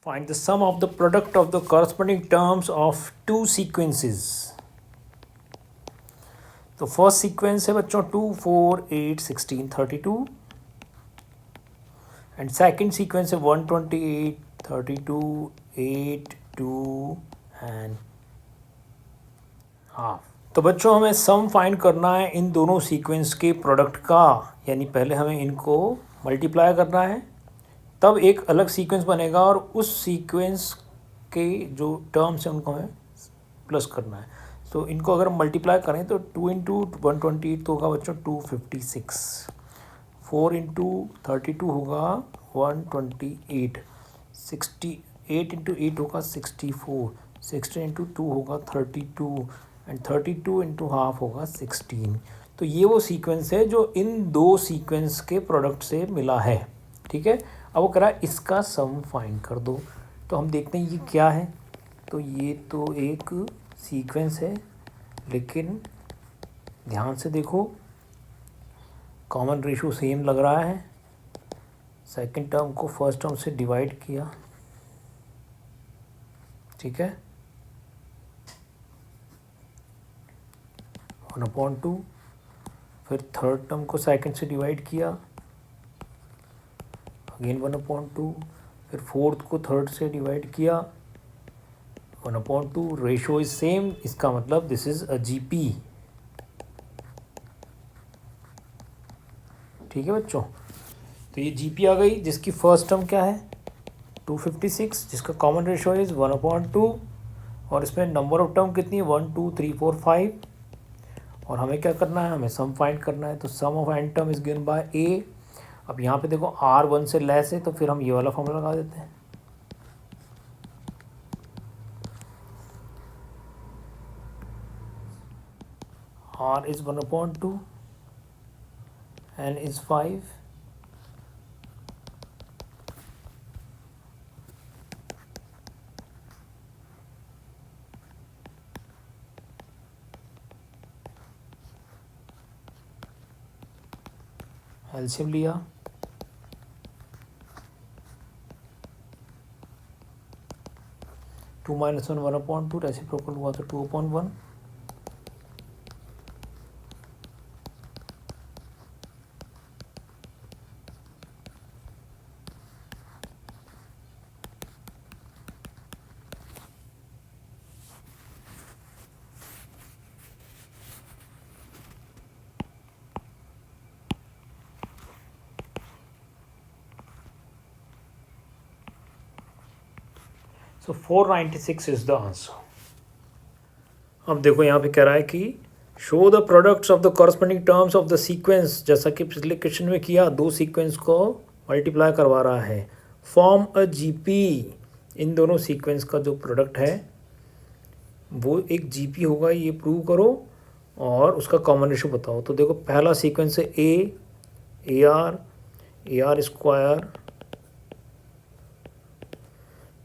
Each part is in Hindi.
Find the sum of the product of the corresponding terms of two sequences. तो फर्स्ट सीक्वेंस है बच्चों 2, 4, 8, 16, 32 एंड सेकंड सीक्वेंस है 128, 32, 8, 2 एंड हाफ. तो बच्चों हमें सम फाइंड करना है इन दोनों सीक्वेंस के प्रोडक्ट का, यानी पहले हमें इनको मल्टीप्लाई करना है, तब एक अलग सीक्वेंस बनेगा और उस सीक्वेंस के जो टर्म्स हैं उनको हमें प्लस करना है. तो इनको अगर हम मल्टीप्लाई करें तो 2 इंटू 128 तो होगा बच्चों 256, 4 इंटू 32 होगा 128, 68 इंटू 8 होगा 64, 16 इंटू 2 होगा 32 एंड 32 इंटू हाफ होगा 16. तो ये वो सीक्वेंस है जो इन दो सीक्वेंस के प्रोडक्ट से मिला है. ठीक है, अब वो कह रहा है इसका सम फाइंड कर दो. तो हम देखते हैं ये क्या है. तो ये तो एक सीक्वेंस है, लेकिन ध्यान से देखो कॉमन रेशो सेम लग रहा है. सेकंड टर्म को फर्स्ट टर्म से डिवाइड किया, ठीक है, 1/2. फिर थर्ड टर्म को सेकंड से डिवाइड किया, अगेन 1/2. फिर फोर्थ को थर्ड से डिवाइड किया, 1/2. रेशो इज सेम, इसका मतलब दिस इज अ जीपी. ठीक है बच्चों, तो ये जीपी आ गई जिसकी फर्स्ट टर्म क्या है 256, जिसका कॉमन रेशो इज 1/2 और इसमें नंबर ऑफ टर्म कितनी है 1 2 3 4 5. और हमें क्या करना है, हमें सम फाइंड करना है. तो sum of n term is given by a. अब यहाँ पे देखो आर 1 से लेस है तो फिर हम ये वाला फॉर्मूला लगा देते हैं. R is 1/2, N is 5, LCM लिया, 2 - 1 1/2, रेसिप्रोकल हुआ तो 2/1. सो 496 इज द आंसर. अब देखो यहाँ पे कह रहा है कि show the products of the corresponding terms of the sequence. जैसा कि पिछले क्वेश्चन में किया, दो सीक्वेंस को मल्टीप्लाई करवा रहा है. Form a GP. इन दोनों सीक्वेंस का जो प्रोडक्ट है वो एक जीपी होगा, ये प्रूव करो और उसका कॉमन रेशो बताओ. तो देखो पहला सीक्वेंस है ए आर स्क्वायर,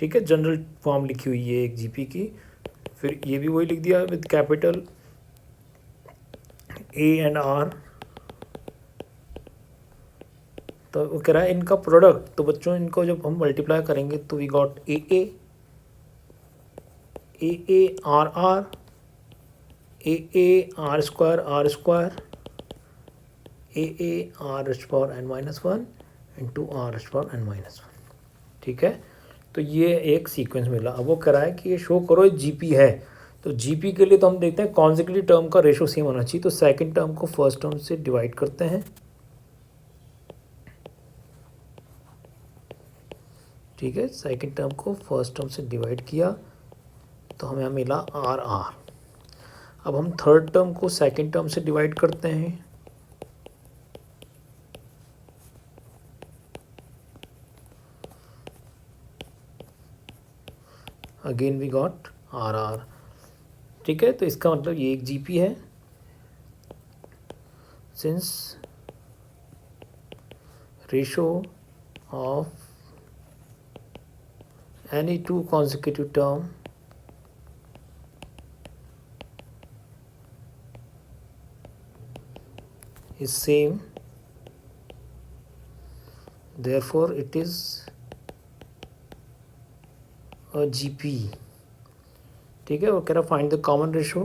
ठीक है, जनरल फॉर्म लिखी हुई है एक जीपी की. फिर ये भी वही लिख दिया with capital A and R. तो वो कह रहा है इनका प्रोडक्ट. तो बच्चों इनको जब हम मल्टीप्लाई करेंगे तो we got a r r, a r square, a r h power n minus one into r h power n minus one. ठीक है, तो ये एक सीक्वेंस मिला. अब वो कह रहा है कि ये शो करो जीपी है. तो जीपी के लिए तो हम देखते हैं कॉन्जिक्यूटिव टर्म का रेशो सेम होना चाहिए. तो सेकंड टर्म को फर्स्ट टर्म से डिवाइड करते हैं. ठीक है, सेकंड टर्म को फर्स्ट टर्म से डिवाइड किया तो हमें मिला आर आर. अब हम थर्ड टर्म को सेकंड टर्म से डिवाइड करते हैं. Again we got r r. ठीक है, तो इसका मतलब ये एक जीपी है. Since ratio of any two consecutive term is same, therefore it is GP, ठीक है, और कह रहा फाइंड द कॉमन रेशो।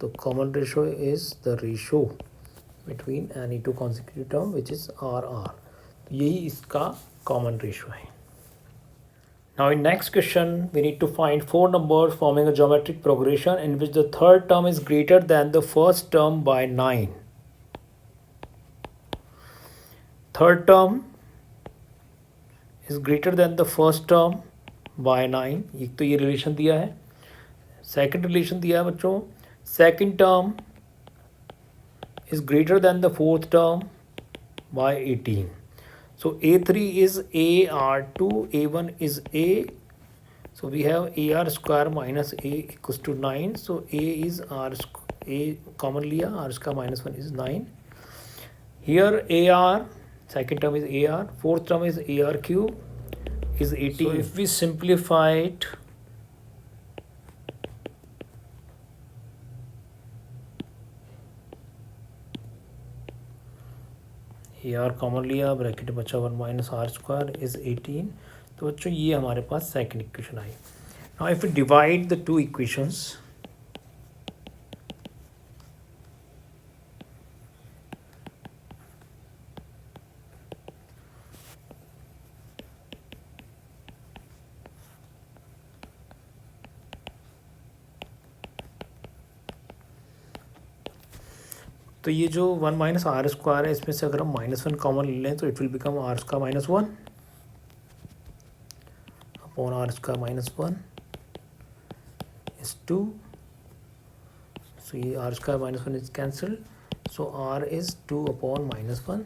तो common ratio is the ratio between any two consecutive term which is r r. तो यही इसका कॉमन रेशो है। Now in next question we need to find four numbers forming a geometric progression in which the third term is greater than the first term by 9. Third term is greater than the first term by 9. एक तो ये रिलेशन दिया है। सेकंड रिलेशन दिया है बच्चों, second term is greater than the fourth term by 18. So A3 is AR2, A1 is A. So we have AR square minus A equals to 9. So A is R, A common लिया, R square minus 1 is 9. Here AR, second term is AR, fourth term is AR cube is 18. So if we simplify it, AR common लिया, ब्रैकेट बचा 1 माइनस आर स्क्वायर इज 18। तो बच्चों ये हमारे पास सेकंड इक्वेशन आई। Now if you divide the two equations, तो ये जो 1 माइनस आर स्क्वायर है इसमें से अगर हम -1 कॉमन ले लें तो it will become r square minus 1 upon r square minus 1 is 2। So ये r square minus 1 is cancel, so r is 2 upon -1,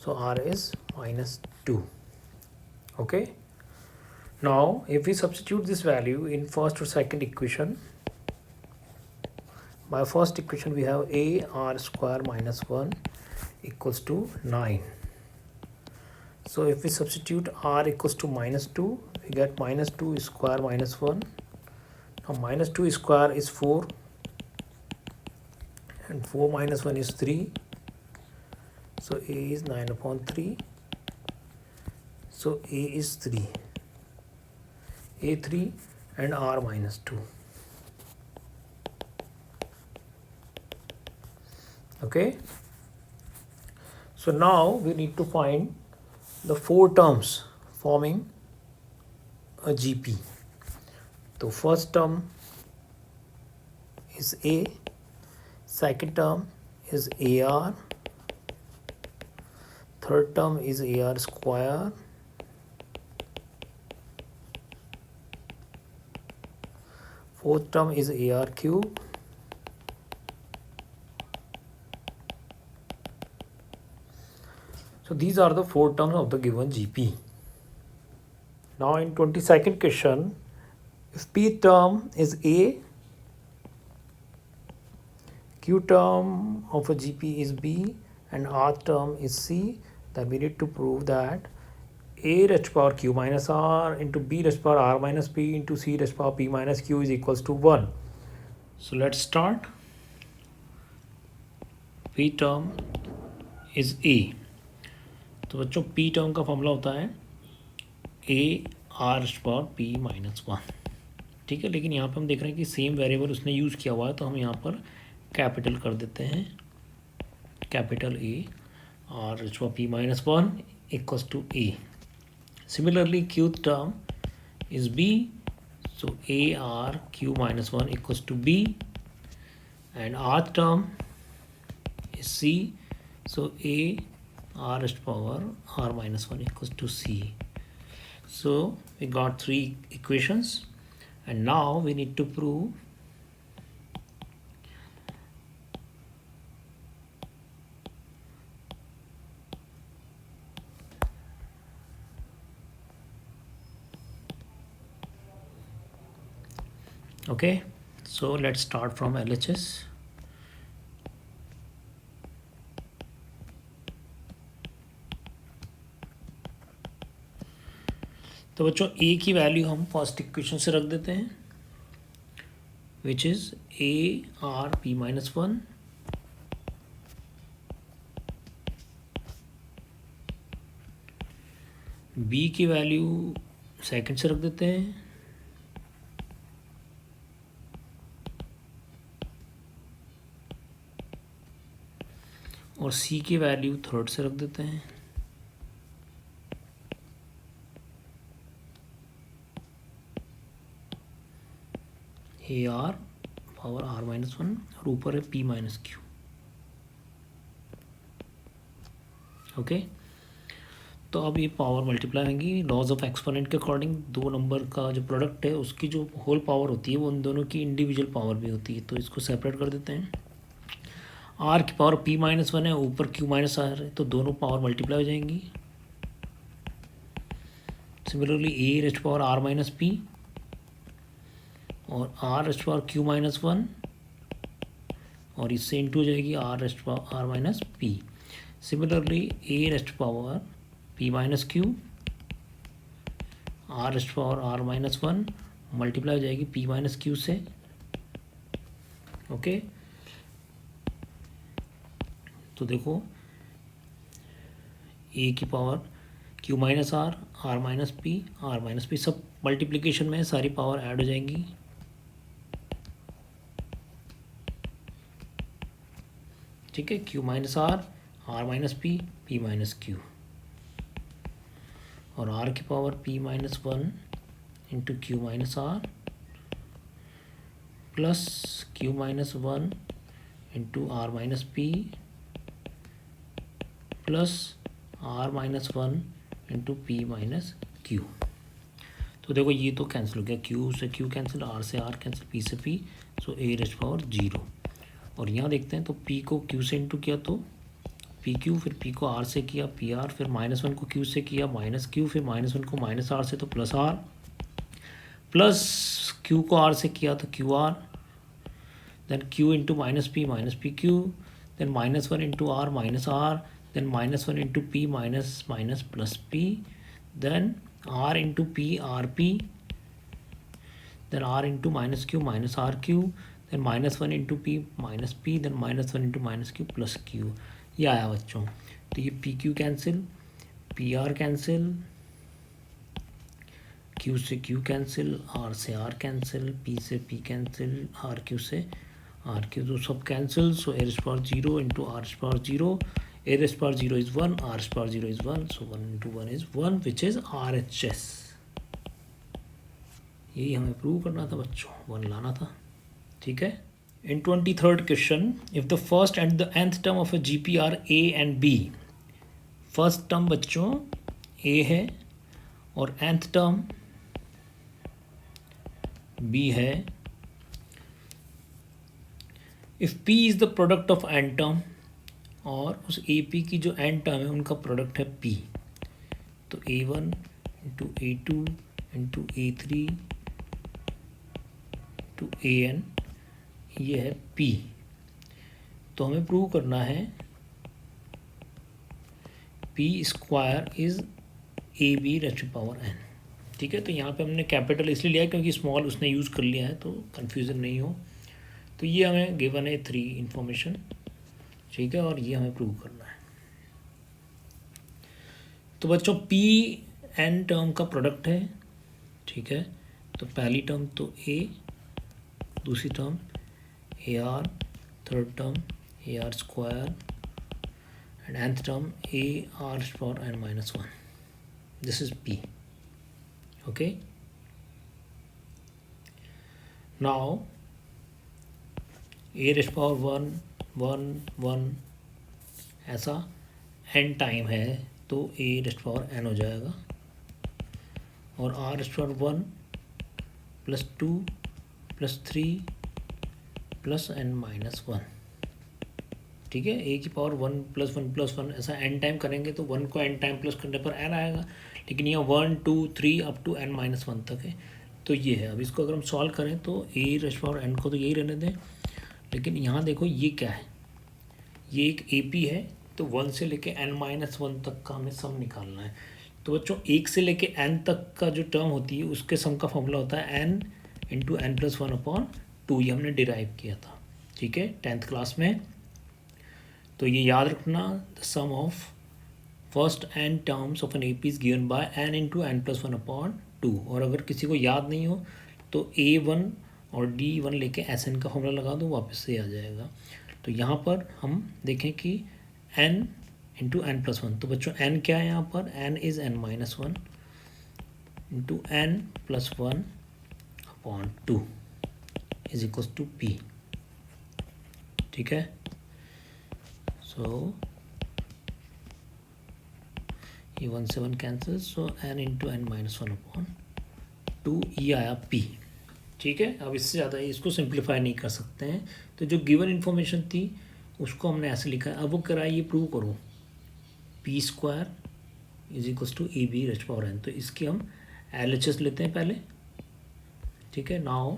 so r is -2। Okay, now if we substitute this value in first और second equation, by first equation we have a r square minus 1 equals to 9. So if we substitute r equals to -2, we get -2 square minus 1. Now -2 square is 4 and 4 minus 1 is 3. So a is 9 upon 3. So a is 3, a3 and r minus 2. Okay, so now we need to find the four terms forming a GP. So first term is A, second term is AR, third term is AR square, fourth term is AR cube, so these are the four terms of the given GP. Now in 22nd question, if P term is A, Q term of a GP is B and R term is C, then we need to prove that A raised to power Q minus R into B raised to power R minus P into C raised to power P minus Q is equals to 1. So let's start. P term is A. तो बच्चों पी टर्म का फॉर्मूला होता है ए आर पावर पी माइनस 1, ठीक है। लेकिन यहाँ पे हम देख रहे हैं कि सेम वेरिएबल उसने यूज़ किया हुआ है, तो हम यहाँ पर कैपिटल कर देते हैं, capital A r power p minus 1 equals to a. Similarly q term is b, so a r q minus 1 equals to b, and r term is c, so a r raised to power r minus 1 equals to c. So we got three equations and now we need to prove okay, so let's start from LHS. तो बच्चों ए की वैल्यू हम फर्स्ट इक्वेशन से रख देते हैं, which is a r p minus 1 b की वैल्यू सेकंड से रख देते हैं, और सी की वैल्यू थर्ड से रख देते हैं। A r power r minus one और ऊपर है पी माइनस क्यू। ओके, तो अब ये पावर मल्टीप्लाई होंगी लॉज ऑफ एक्सपोनेंट के अकॉर्डिंग। दो नंबर का जो प्रोडक्ट है उसकी जो होल पावर होती है वो उन दोनों की इंडिविजुअल पावर भी होती है, तो इसको सेपरेट कर देते हैं। आर की पावर पी माइनस वन है, ऊपर क्यू माइनस आर है, तो दोनों पावर मल्टीप्लाई हो जाएंगी। Similarly a raised power r minus p और r raised power q minus one, और इससे इंटू हो जाएगी r raised power r minus p. Similarly a raised power p minus q, r raised power r minus one multiply हो जाएगी पी माइनस क्यू से। ओके, तो देखो ए की power q minus r, r minus p, सब मल्टीप्लिकेशन में सारी पावर ऐड हो जाएंगी। ठीक है, q minus r minus p minus q, और आर की power p minus one into q minus r plus q minus one into r minus p plus r minus one into p minus q. तो देखो ये तो कैंसिल हो गया, क्यू से क्यू कैंसिल, आर से आर कैंसिल, पी से p, so a raised power zero. और यहाँ देखते हैं तो पी को क्यू से इंटू किया तो पी क्यू, फिर पी को आर से किया पी आर, फिर माइनस वन को क्यू से किया माइनस क्यू, फिर माइनस वन को माइनस आर से तो प्लस आर, प्लस क्यू को आर से किया तो q r, then q into minus p q, then minus one into r minus r, then minus 1 into p minus minus plus p, then r into p rp, then r into minus q minus rq, then minus 1 into p minus p, then minus 1 into minus q plus q। ये आया बच्चों, तो ये p q cancel, p r cancel, q से q कैंसिल, r से r कैंसिल, p से p कैंसिल, आर क्यू से आर क्यू, तो सब cancel. So a raised power zero into r raised power zero, a raised power 0 is 1, r raised power 0 is 1, so 1 into 1 is 1, which is RHS। यही हमें प्रूव करना था बच्चों, 1 लाना था। ठीक है, in 23rd question, if the first and the nth term of a GP are a and b, first term बच्चों a है और nth टर्म b है। if p is the product of n term, और उस ए पी की जो एन टर्म है उनका प्रोडक्ट है पी, तो a one into a two into a three to a n, ये है पी। तो हमें प्रूव करना है p square is a b rest power n. ठीक है, तो यहाँ पे हमने कैपिटल इसलिए लिया है क्योंकि स्मॉल उसने यूज़ कर लिया है, तो कन्फ्यूज़न नहीं हो। तो ये हमें गिवन है 3 इंफॉर्मेशन। ठीक है, और ये हमें प्रूव करना है। तो बच्चों पी एन टर्म का प्रोडक्ट है। ठीक है, तो पहली टर्म तो ए, दूसरी term a r, third term a r square, and nth term a r power n minus one. This is p. Okay, now a raised power one one one ऐसा एन टाइम है तो ए रेस्ट पावर एन हो जाएगा, और r raised power one plus two plus three plus n minus one. ठीक है, ए की पावर वन प्लस वन ऐसा एन टाइम करेंगे तो वन को एन टाइम प्लस करने पर एन आएगा, लेकिन यहाँ 1 2 3 up to n minus one तक है। तो ये है, अब इसको अगर हम सॉल्व करें तो ए रेस्ट पावर एन को तो यही रहने दें, लेकिन यहाँ देखो ये क्या है, ये एक ए पी है, तो 1 से लेके n माइनस वन तक का हमें सम निकालना है। तो बच्चों 1 से लेके n तक का जो टर्म होती है उसके सम का फॉर्मूला होता है n into n plus one upon two. ये हमने डिराइव किया था, ठीक है, 10th क्लास में। तो ये याद रखना, the sum of first n terms of an A P is given by n into n plus one upon two. और अगर किसी को याद नहीं हो तो A1 और D1 लेके एस एन का फॉर्मूला लगा दो, वापस से आ जाएगा। तो यहाँ पर हम देखें कि n into n plus one, तो बच्चों n क्या है यहाँ पर, n is n minus one into n plus one upon two is equals to p। ठीक है, सो ये 1 से 1 cancel, so n into n minus one upon two, ये आया p। ठीक है, अब इससे ज़्यादा इसको सिंप्लीफाई नहीं कर सकते हैं। तो जो गिवन इन्फॉर्मेशन थी उसको हमने ऐसे लिखा है। अब वो कराए, ये प्रूव करो p square is equals to a b rest power n. तो इसकी हम LHS लेते हैं पहले। ठीक है, नाउ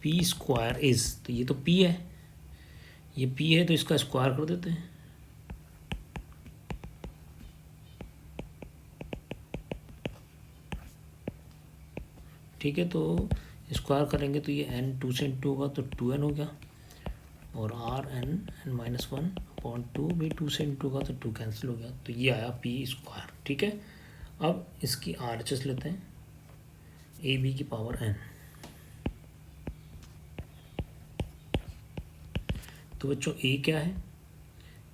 पी स्क्वायर इज, तो ये तो p है, ये p है तो इसका स्क्वायर कर देते हैं। ठीक है, तो स्क्वायर करेंगे तो ये n 2 से इंटू होगा तो 2n हो गया, और r n minus one upon to भी 2 से इंटू होगा तो 2 कैंसिल हो गया, तो ये आया p स्क्वायर। ठीक है, अब इसकी RHS लेते हैं, ए बी की पावर n। तो बच्चों a क्या है,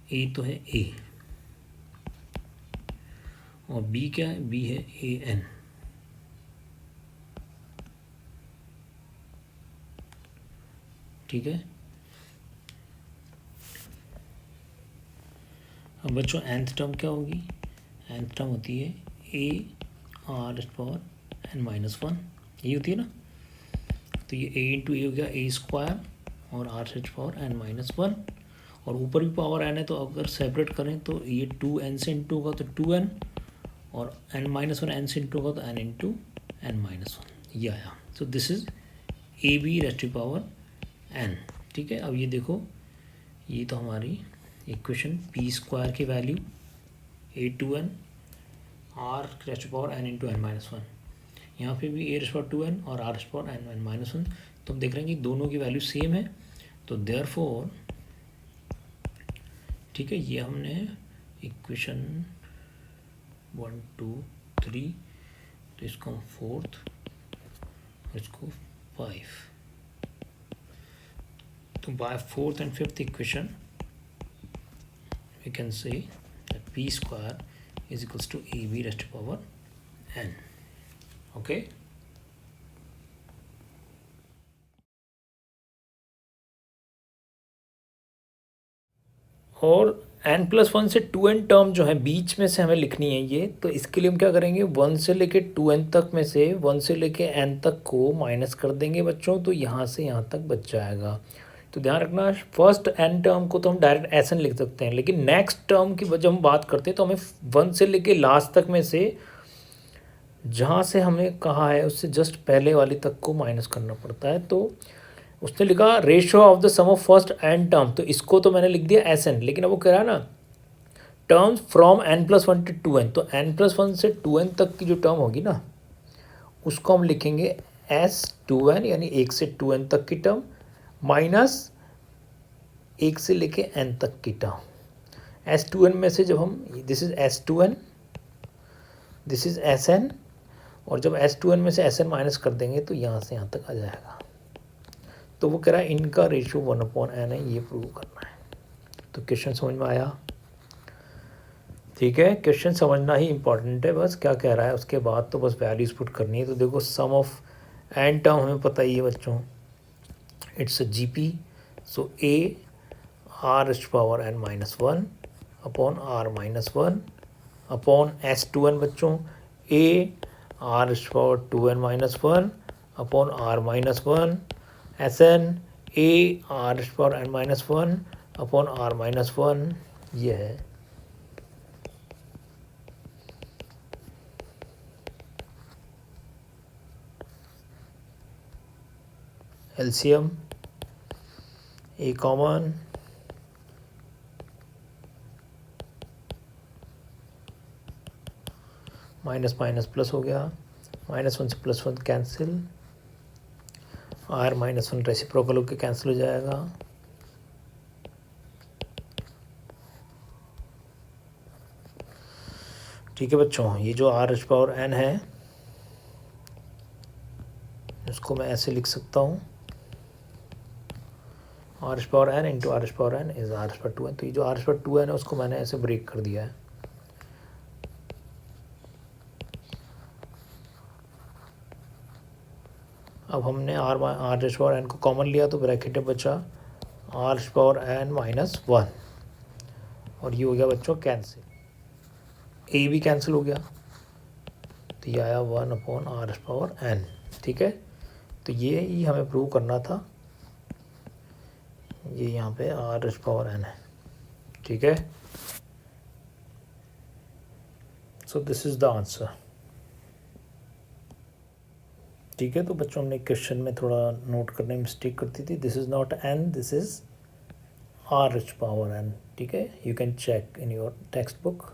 a तो है a, और b क्या है, b है an। ठीक है, अब बच्चों nth टर्म क्या होगी, nth टर्म होती है a r power n minus one, ये होती है ना। तो ये a इंटू ए हो गया a स्क्वायर और r power n minus one, और ऊपर भी पावर n है, तो अगर सेपरेट करें तो ये 2n से इंटू होगा तो 2n, और n माइनस वन n से इंटू होगा तो n into n minus one, ये आया। So this is a b rest power n। ठीक है, अब ये देखो, ये तो हमारी इक्वेशन पी स्क्वायर की value a2n r rest power n into n minus one, यहाँ पे भी a रेस्ट पावर 2n और r rest power n minus one. तो हम देख रहे हैं कि दोनों की वैल्यू सेम है, तो देयरफॉर ठीक है, ये हमने इक्वेशन 1 2 3, तो इसको हम फोर्थ, इसको 5, तो by fourth and fifth equation we can say that p square is equals to ab raised to power n. Okay, और n प्लस वन से 2n टर्म जो है बीच में से हमें लिखनी है ये, तो इसके लिए हम क्या करेंगे, 1 से लेके 2n तक में से 1 से लेके n तक को माइनस कर देंगे बच्चों, तो यहाँ से यहाँ तक बच जाएगा। तो ध्यान रखना, फर्स्ट n टर्म को तो हम डायरेक्ट SN लिख सकते हैं, लेकिन नेक्स्ट टर्म की जब हम बात करते हैं तो हमें 1 से लेके लास्ट तक में से जहाँ से हमें कहा है उससे जस्ट पहले वाली तक को माइनस करना पड़ता है। तो उसने लिखा ratio of the sum of first n term, तो इसको तो मैंने लिख दिया SN, लेकिन अब वो कह रहा है ना terms from n plus one two 2n, तो n प्लस वन से 2n तक की जो टर्म होगी ना उसको हम लिखेंगे S2n, यानी 1 से 2n तक की टर्म माइनस 1 से लेके n तक की टर्म। S2n में से जब हम, this is S2n, this is SN, और जब S2n में से SN माइनस कर देंगे तो यहाँ से यहाँ तक आ जाएगा। तो वो कह रहा है इनका रेशियो 1/n है, ये प्रूव करना है। तो क्वेश्चन समझ में आया? ठीक है, क्वेश्चन समझना ही इंपॉर्टेंट है, बस क्या कह रहा है उसके बाद तो बस वैल्यूज पुट करनी है। तो देखो सम ऑफ n टर्म हमें पता ही है बच्चों, it's GP, so a r power n minus one upon r minus one upon S2n बच्चों a r power 2n minus one upon r minus one, SN a r power n minus one upon r minus one, ये है। एलसीएम ए कॉमन, माइनस माइनस प्लस हो गया, माइनस वन से plus one cancel, are minus one reciprocal होकर कैंसिल हो जाएगा, ठीक है बच्चों, ये जो आर एच पावर एन है इसको मैं ऐसे लिख सकता हूँ, r h power n into r h power n is r h power two n. तो ये जो r h power two n है उसको मैंने ऐसे ब्रेक कर दिया है। अब हमने आर एच पावर एन को कॉमन लिया तो ब्रैकेट में बचा r h power n minus one, और ये हो गया बच्चों कैंसिल, ए भी कैंसिल हो गया, तो ये आया one upon r h power n. ठीक है, तो ये ही हमें प्रूव करना था, ये यहाँ पे आर एच पावर एन है। ठीक है, so this is the answer. ठीक है, तो बच्चों हमने क्वेश्चन में थोड़ा नोट करने में मिस्टेक करती थी, this is not n, this is r h power n. ठीक है, you can check in your text book.